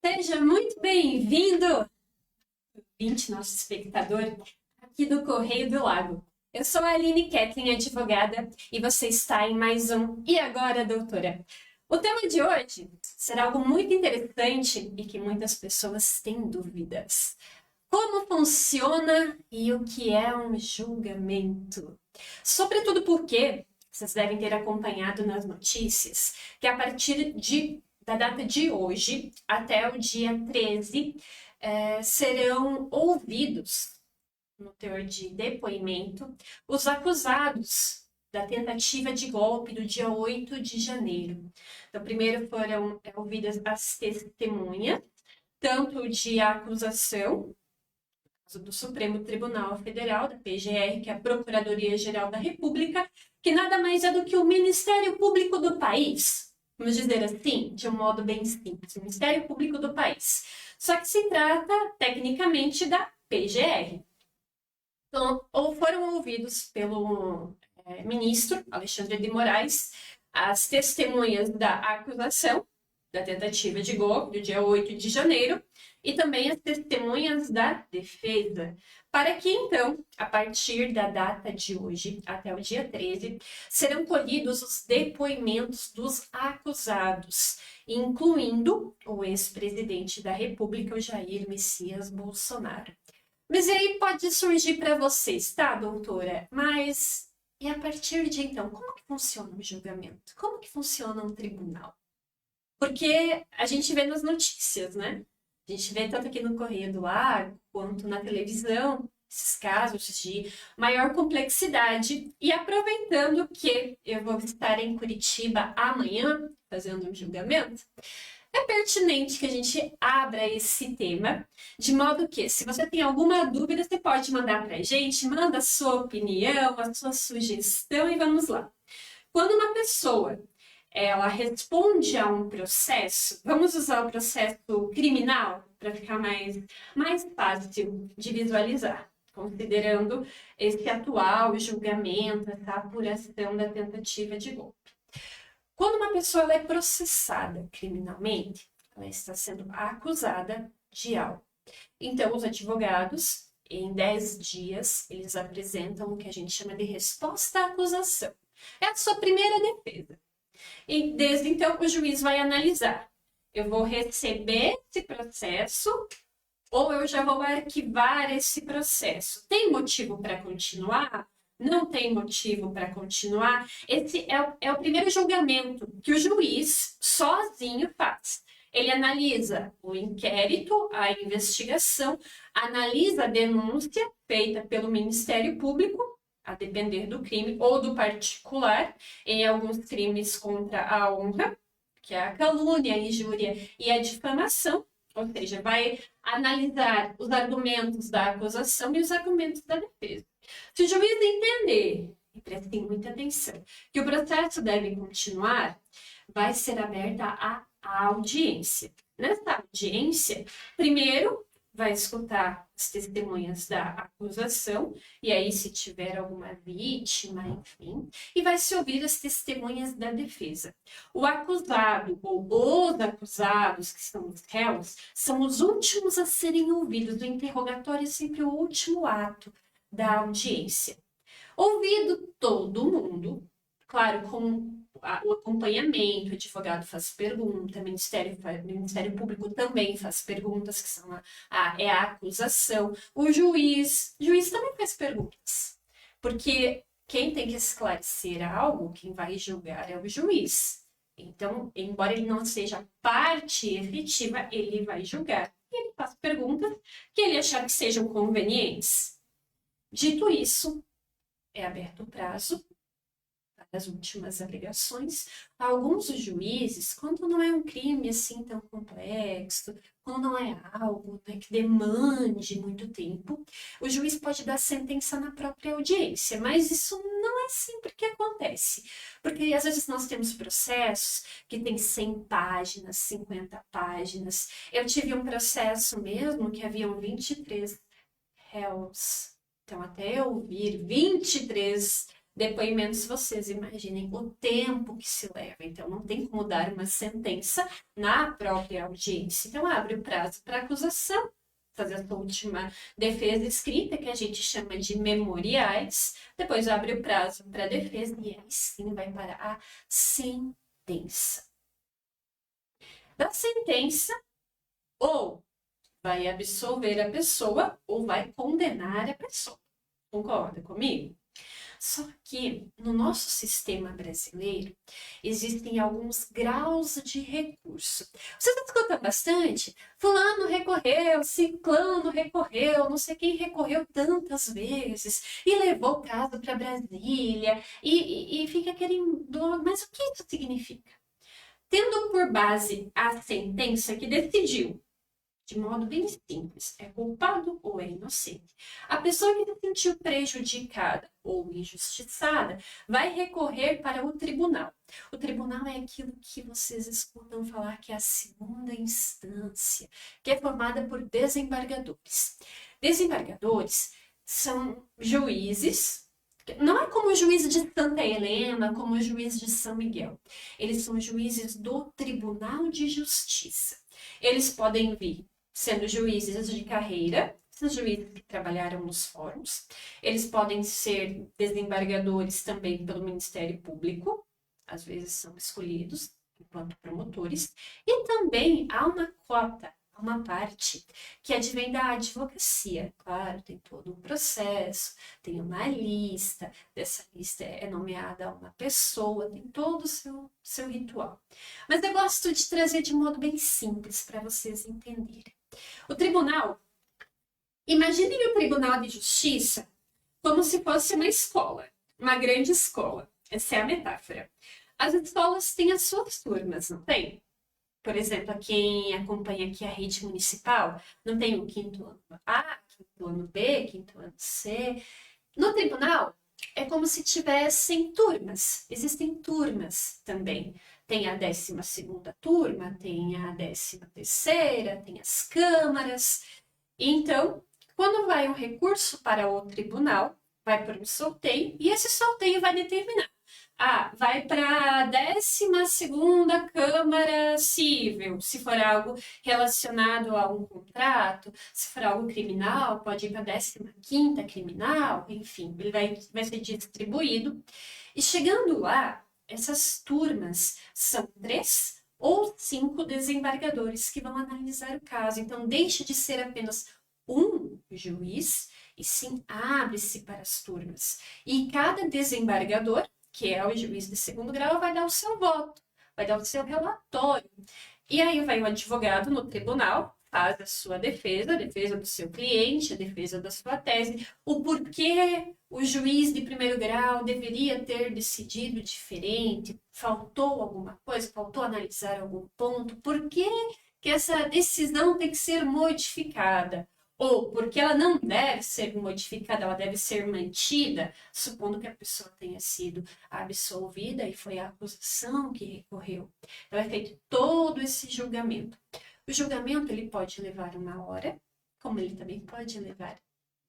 Seja muito bem-vindo, nosso espectador, aqui do Correio do Lago. Eu sou a Aline Ketlin, advogada, e você está em mais um E Agora, Doutora? O tema de hoje será algo muito interessante e que muitas pessoas têm dúvidas. Como funciona e o que é um julgamento? Sobretudo porque vocês devem ter acompanhado nas notícias que a partir da data de hoje até o dia 13 serão ouvidos, no teor de depoimento, os acusados da tentativa de golpe do dia 8 de janeiro. Então, primeiro foram ouvidas as testemunhas, tanto de acusação do Supremo Tribunal Federal, da PGR, que é a Procuradoria-Geral da República, que nada mais é do que o Ministério Público do país, vamos dizer assim, de um modo bem simples, o Ministério Público do país. Só que se trata, tecnicamente, da PGR. Então, ou foram ouvidos pelo ministro Alexandre de Moraes as testemunhas da acusação da tentativa de golpe do dia 8 de janeiro e também as testemunhas da defesa, para que então, a partir da data de hoje até o dia 13, serão colhidos os depoimentos dos acusados, incluindo o ex-presidente da República, o Jair Messias Bolsonaro. Mas aí pode surgir para vocês, tá, doutora? Mas e a partir de então, como que funciona um julgamento? Como que funciona um tribunal? Porque a gente vê nas notícias, né? A gente vê tanto aqui no Correio do Lago quanto na televisão esses casos de maior complexidade. E aproveitando que eu vou estar em Curitiba amanhã fazendo um julgamento, é pertinente que a gente abra esse tema, de modo que, se você tem alguma dúvida, você pode mandar para a gente, manda a sua opinião, a sua sugestão e vamos lá. Quando uma pessoa ela responde a um processo, vamos usar o processo criminal para ficar mais fácil de visualizar, considerando esse atual julgamento, essa apuração da tentativa de golpe. Quando uma pessoa ela é processada criminalmente, ela está sendo acusada de algo. Então, os advogados, em 10 dias, eles apresentam o que a gente chama de resposta à acusação. É a sua primeira defesa. E desde então, o juiz vai analisar. Eu vou receber esse processo ou eu já vou arquivar esse processo. Tem motivo para continuar? Não tem motivo para continuar? Esse é o primeiro julgamento que o juiz sozinho faz. Ele analisa o inquérito, a investigação, analisa a denúncia feita pelo Ministério Público, a depender do crime ou do particular, em alguns crimes contra a honra, que é a calúnia, a injúria e a difamação, ou seja, vai analisar os argumentos da acusação e os argumentos da defesa. Se o juiz entender, e prestem muita atenção, que o processo deve continuar, vai ser aberta a audiência. Nessa audiência, primeiro vai escutar as testemunhas da acusação, e aí se tiver alguma vítima, enfim, e vai se ouvir as testemunhas da defesa. O acusado ou os acusados, que são os réus, são os últimos a serem ouvidos. O interrogatório é sempre o último ato da audiência. Ouvido todo mundo, claro, com o acompanhamento, o advogado faz pergunta, o Ministério Público também faz perguntas, que são é a acusação. O juiz também faz perguntas, porque quem tem que esclarecer algo, quem vai julgar é o juiz. Então, embora ele não seja parte efetiva, ele vai julgar. E ele faz perguntas que ele achar que sejam convenientes. Dito isso, é aberto o prazo para as últimas alegações. Alguns juízes, quando não é um crime assim tão complexo, quando não é algo, né, que demande muito tempo, o juiz pode dar sentença na própria audiência, mas isso não é sempre que acontece, porque às vezes nós temos processos que tem 100 páginas, 50 páginas. Eu tive um processo mesmo que haviam 23 réus. Então, até eu ouvir 23 depoimentos, vocês imaginem o tempo que se leva. Então, não tem como dar uma sentença na própria audiência. Então, abre o prazo para acusação, fazer a sua última defesa escrita, que a gente chama de memoriais. Depois, abre o prazo para defesa e aí sim vai para a sentença. Da sentença, ou vai absolver a pessoa ou vai condenar a pessoa. Concorda comigo? Só que no nosso sistema brasileiro existem alguns graus de recurso. Você escuta bastante? Fulano recorreu, ciclano recorreu, não sei quem recorreu tantas vezes e levou o caso para Brasília e fica querendo. Mas o que isso significa? Tendo por base a sentença que decidiu de modo bem simples, é culpado ou é inocente. A pessoa que se sentiu prejudicada ou injustiçada vai recorrer para o tribunal. O tribunal é aquilo que vocês escutam falar que é a segunda instância, que é formada por desembargadores. Desembargadores são juízes. Não é como o juiz de Santa Helena, como o juiz de São Miguel. Eles são juízes do Tribunal de Justiça. Eles podem vir sendo juízes de carreira, esses juízes que trabalharam nos fóruns. Eles podem ser desembargadores também pelo Ministério Público, às vezes são escolhidos enquanto promotores. E também há uma cota, uma parte que advém da advocacia. Claro, tem todo um processo, tem uma lista, dessa lista é nomeada uma pessoa, tem todo o seu ritual. Mas eu gosto de trazer de modo bem simples para vocês entenderem. O tribunal, imaginem o Tribunal de Justiça como se fosse uma escola, uma grande escola. Essa é a metáfora. As escolas têm as suas turmas, não tem? Por exemplo, quem acompanha aqui a rede municipal, não tem o quinto ano A, quinto ano B, quinto ano C. No tribunal, é como se tivessem turmas. Existem turmas também. Tem a 12ª turma, tem a 13ª, tem as câmaras. Então, quando vai um recurso para o tribunal, vai para um sorteio e esse sorteio vai determinar. Vai para a 12ª Câmara Civil, se for algo relacionado a um contrato, se for algo criminal, pode ir para a 15ª Criminal, enfim, ele vai ser distribuído. E chegando lá, essas turmas são 3 ou 5 desembargadores que vão analisar o caso. Então, deixa de ser apenas um juiz, e sim abre-se para as turmas. E cada desembargador, que é o juiz de segundo grau, vai dar o seu voto, vai dar o seu relatório. E aí vai o advogado no tribunal, faz a sua defesa, a defesa do seu cliente, a defesa da sua tese, o porquê o juiz de primeiro grau deveria ter decidido diferente, faltou alguma coisa, faltou analisar algum ponto, por que essa decisão tem que ser modificada? Ou porque ela não deve ser modificada, ela deve ser mantida, supondo que a pessoa tenha sido absolvida e foi a acusação que recorreu. Então é feito todo esse julgamento. O julgamento ele pode levar 1 hora, como ele também pode levar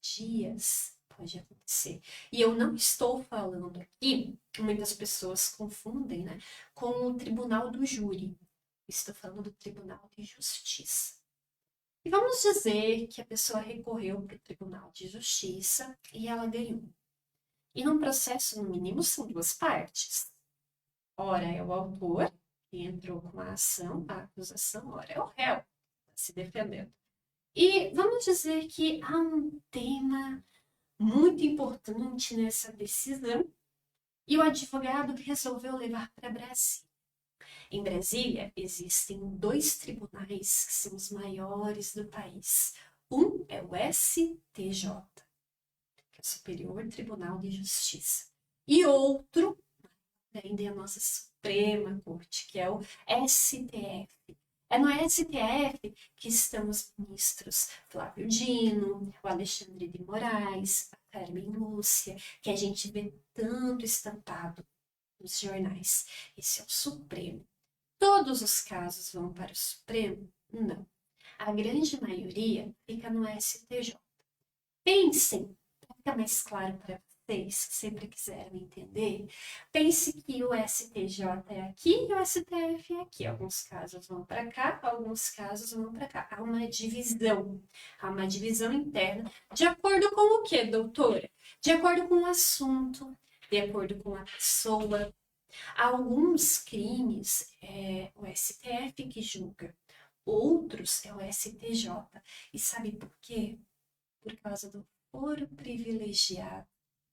dias, pode acontecer. E eu não estou falando aqui, muitas pessoas confundem, né, com o tribunal do júri. Estou falando do Tribunal de Justiça. E vamos dizer que a pessoa recorreu para o Tribunal de Justiça e ela ganhou. E num processo, no mínimo, são 2 partes. Ora é o autor, que entrou com a ação, a acusação, ora é o réu, se defendendo. E vamos dizer que há um tema muito importante nessa decisão e o advogado resolveu levar para Brasília. Em Brasília, existem 2 tribunais que são os maiores do país. Um é o STJ, que é o Superior Tribunal de Justiça. E outro, ainda é a nossa Suprema Corte, que é o STF. É no STF que estão os ministros Flávio Dino, o Alexandre de Moraes, a Carmen Lúcia, que a gente vê tanto estampado nos jornais. Esse é o Supremo. Todos os casos vão para o Supremo? Não. A grande maioria fica no STJ. Pensem, para ficar mais claro para vocês que sempre quiseram entender, pense que o STJ é aqui e o STF é aqui. Alguns casos vão para cá, alguns casos vão para cá. Há uma divisão interna. De acordo com o que, doutora? De acordo com o assunto, de acordo com a pessoa. Alguns crimes é o STF que julga, outros é o STJ. E sabe por quê? Por causa do foro privilegiado.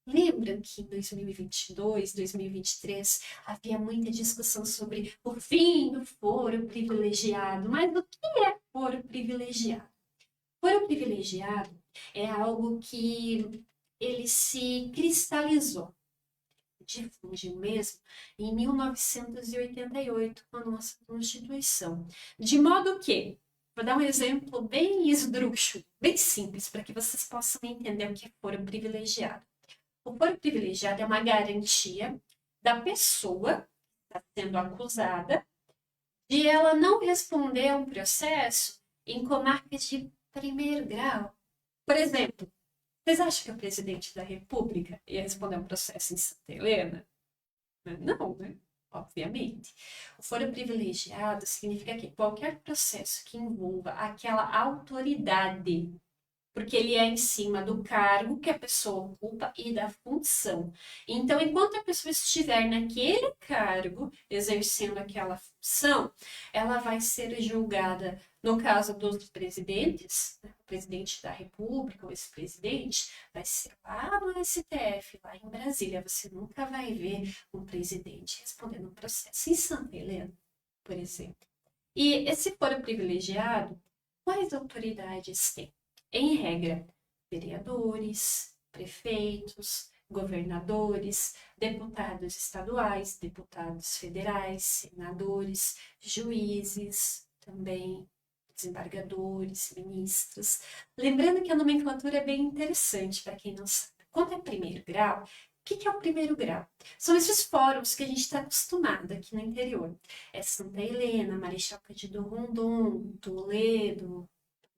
Lembram que em 2022, 2023, havia muita discussão sobre o fim do foro privilegiado. Mas o que é foro privilegiado? Foro privilegiado é algo que ele se cristalizou, difundiu mesmo em 1988, com a nossa Constituição. De modo que, vou dar um exemplo bem esdrúxulo, bem simples, para que vocês possam entender o que é foro privilegiado. O foro privilegiado é uma garantia da pessoa que está sendo acusada de ela não responder a um processo em comarcas de primeiro grau. Por exemplo, vocês acham que o presidente da República ia responder a um processo em Santa Helena? Não, né? Obviamente. O foro privilegiado significa que qualquer processo que envolva aquela autoridade, porque ele é em cima do cargo que a pessoa ocupa e da função. Então, enquanto a pessoa estiver naquele cargo, exercendo aquela função, ela vai ser julgada, no caso dos presidentes, né, o presidente da República, ou ex-presidente, vai ser lá no STF, lá em Brasília. Você nunca vai ver um presidente respondendo um processo em Santa Helena, por exemplo. E esse foro privilegiado, quais autoridades tem? Em regra, vereadores, prefeitos, governadores, deputados estaduais, deputados federais, senadores, juízes, também desembargadores, ministros. Lembrando que a nomenclatura é bem interessante para quem não sabe. Quando é primeiro grau, o que é o primeiro grau? São esses fóruns que a gente está acostumado aqui no interior. É Santa Helena, Marechal Cândido Rondon, Toledo,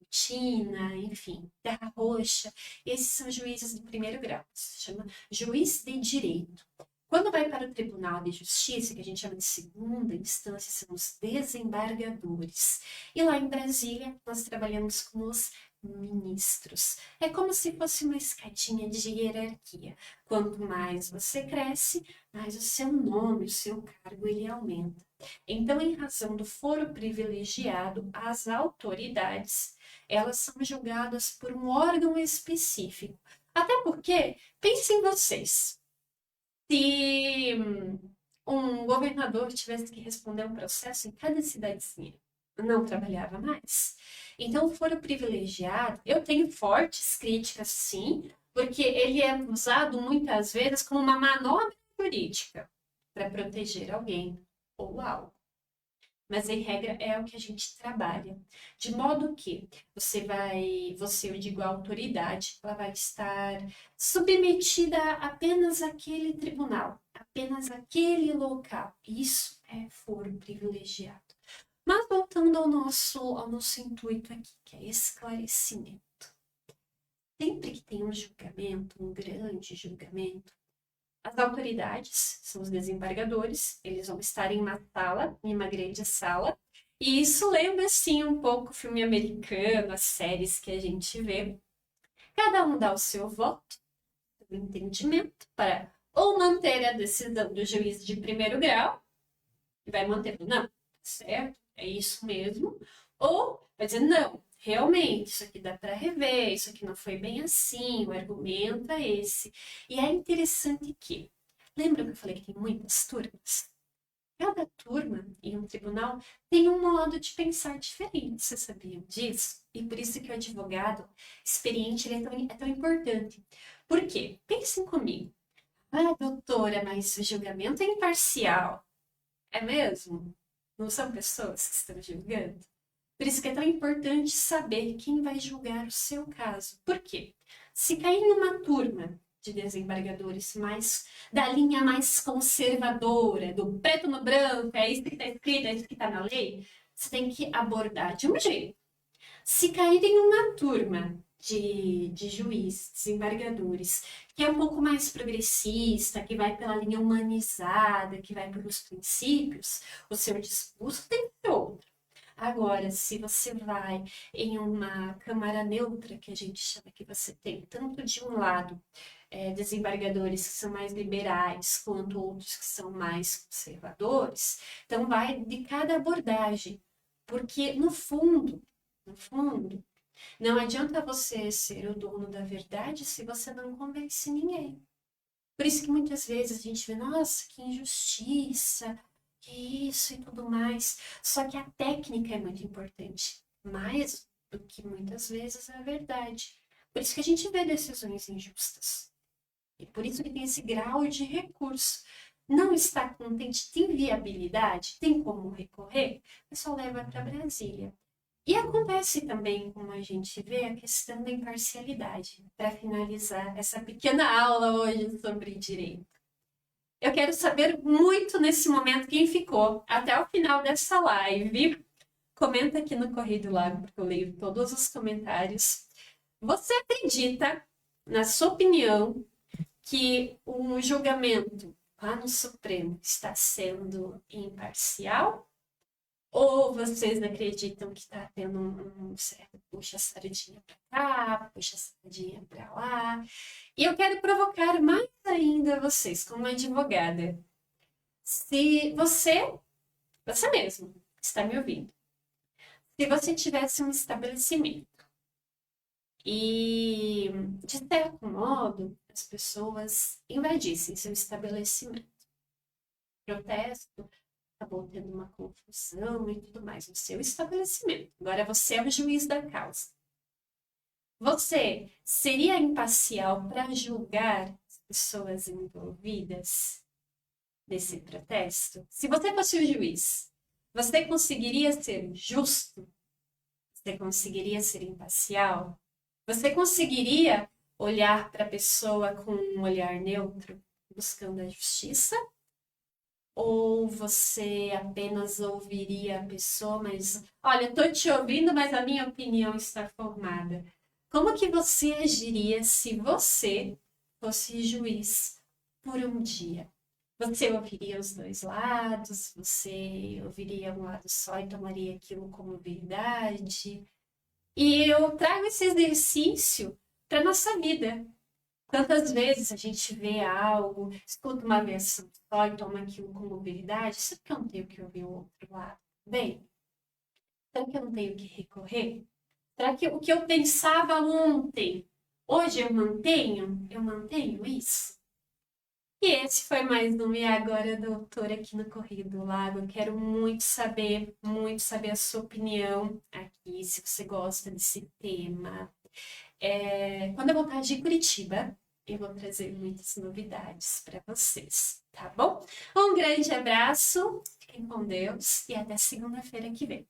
Tina, enfim, Terra Roxa. Esses são juízes do primeiro grau, se chama juiz de direito. Quando vai para o Tribunal de Justiça, que a gente chama de segunda instância, são os desembargadores. E lá em Brasília, nós trabalhamos com os ministros. É como se fosse uma escadinha de hierarquia. Quanto mais você cresce, mais o seu nome, o seu cargo, ele aumenta. Então, em razão do foro privilegiado, as autoridades, elas são julgadas por um órgão específico. Até porque, pensem vocês, se um governador tivesse que responder um processo em cada cidadezinha, não trabalhava mais. Então, o foro privilegiado, eu tenho fortes críticas, sim, porque ele é usado muitas vezes como uma manobra jurídica para proteger alguém ou algo. Mas, em regra, é o que a gente trabalha. De modo que eu digo a autoridade, ela vai estar submetida a apenas àquele tribunal, apenas àquele local. Isso é foro privilegiado. Mas voltando ao nosso intuito aqui, que é esclarecimento. Sempre que tem um julgamento, um grande julgamento, as autoridades, são os desembargadores, eles vão estar em uma sala, em uma grande sala, e isso lembra, sim, um pouco o filme americano, as séries que a gente vê. Cada um dá o seu voto, o entendimento, para ou manter a decisão do juiz de primeiro grau, e vai manter, não, certo, é isso mesmo, ou vai dizer, não, realmente, isso aqui dá para rever, isso aqui não foi bem assim, o argumento é esse. E é interessante que, lembra que eu falei que tem muitas turmas? Cada turma em um tribunal tem um modo de pensar diferente, vocês sabiam disso? E por isso que o advogado experiente ele é tão importante. Por quê? Pensem comigo. Ah, doutora, mas o julgamento é imparcial. É mesmo? Não são pessoas que estão julgando? Por isso que é tão importante saber quem vai julgar o seu caso. Por quê? Se cair em uma turma de desembargadores da linha mais conservadora, do preto no branco, é isso que está escrito, é isso que está na lei, você tem que abordar de um jeito. Se cair em uma turma de juízes, desembargadores, que é um pouco mais progressista, que vai pela linha humanizada, que vai pelos princípios, o seu discurso tem que ser outro. Agora, se você vai em uma câmara neutra, que a gente chama que você tem tanto de um lado desembargadores que são mais liberais, quanto outros que são mais conservadores, então vai de cada abordagem, porque no fundo, não adianta você ser o dono da verdade se você não convence ninguém. Por isso que muitas vezes a gente vê, nossa, que injustiça, que isso e tudo mais. Só que a técnica é muito importante, mais do que muitas vezes a verdade. Por isso que a gente vê decisões injustas. E por isso que tem esse grau de recurso. Não está contente, tem viabilidade, tem como recorrer, o pessoal leva para Brasília. E acontece também, como a gente vê, a questão da imparcialidade, para finalizar essa pequena aula hoje sobre direito. Eu quero saber muito nesse momento quem ficou até o final dessa live. Comenta aqui no Correio do Lago, porque eu leio todos os comentários. Você acredita, na sua opinião, que o julgamento lá no Supremo está sendo imparcial? Ou vocês acreditam que está tendo um certo puxa-sardinha para cá, puxa-sardinha para lá? E eu quero provocar mais ainda vocês, como advogada. Se você mesmo, está me ouvindo, se você tivesse um estabelecimento e, de certo modo, as pessoas invadissem seu estabelecimento, protesto, acabou tendo uma confusão e tudo mais no seu estabelecimento. Agora você é o juiz da causa. Você seria imparcial para julgar as pessoas envolvidas nesse protesto? Se você fosse o juiz, você conseguiria ser justo? Você conseguiria ser imparcial? Você conseguiria olhar para a pessoa com um olhar neutro, buscando a justiça? Ou você apenas ouviria a pessoa, mas olha, estou te ouvindo, mas a minha opinião está formada. Como que você agiria se você fosse juiz por um dia? Você ouviria os dois lados? Você ouviria um lado só e tomaria aquilo como verdade? E eu trago esse exercício para nossa vida. Quantas vezes a gente vê algo, escuta uma versão só e toma aquilo como verdade? Será que eu não tenho que ouvir o outro lado? Bem, será que eu não tenho que recorrer? Será que o que eu pensava ontem, hoje eu mantenho? Eu mantenho isso? E esse foi mais um E Agora, Doutora, aqui no Correio do Lago. Eu quero muito saber a sua opinião aqui, se você gosta desse tema. Quando eu voltar de Curitiba, eu vou trazer muitas novidades para vocês, tá bom? Um grande abraço, fiquem com Deus e até segunda-feira que vem.